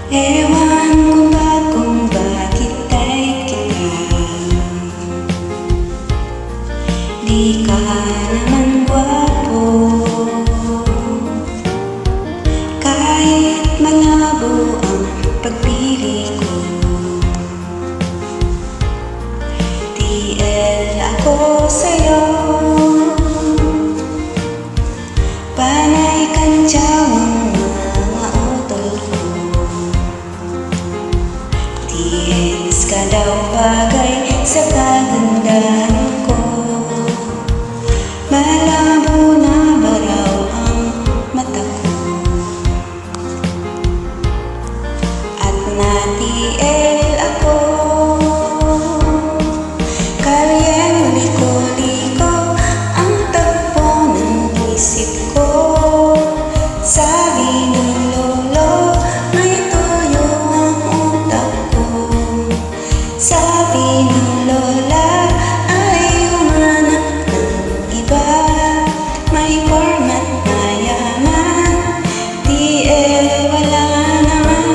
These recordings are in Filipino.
Ewan ko ba kung bakit type kita. Di ka naman gwapo, kahit malabo ang pagpili ko. TL ako sa'yo, panay kantyaw ang mga utol ko. TNs ka daw bagay sa kagandahan ko. Malabo na ba raw ang mata ko? At na-TL ako, kalyeng liko-liko ang tagpo ng isip ko. Sabi ng lolo, may tuyo ang utak ko. Sabi ng lola, ay humanap ng iba. May format na yaman, TL wala naman.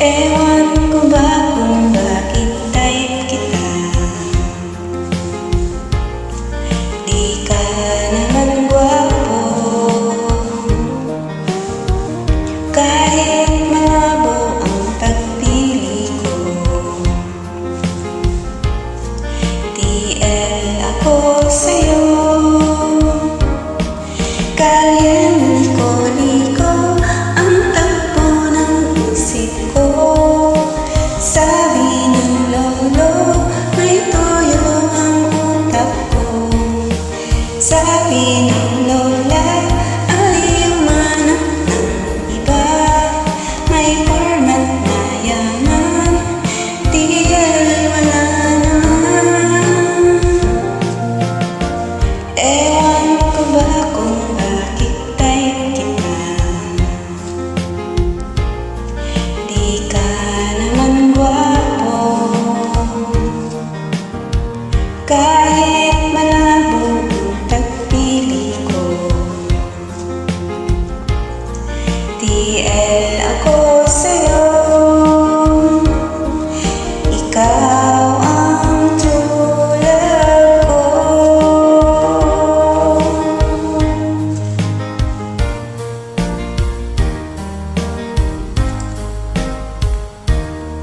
Ewan ko ba kung bakit type kita. Di ka naman gwapo, kahit malabo ang pagpili ko. TL ako sa'yo, kalyeng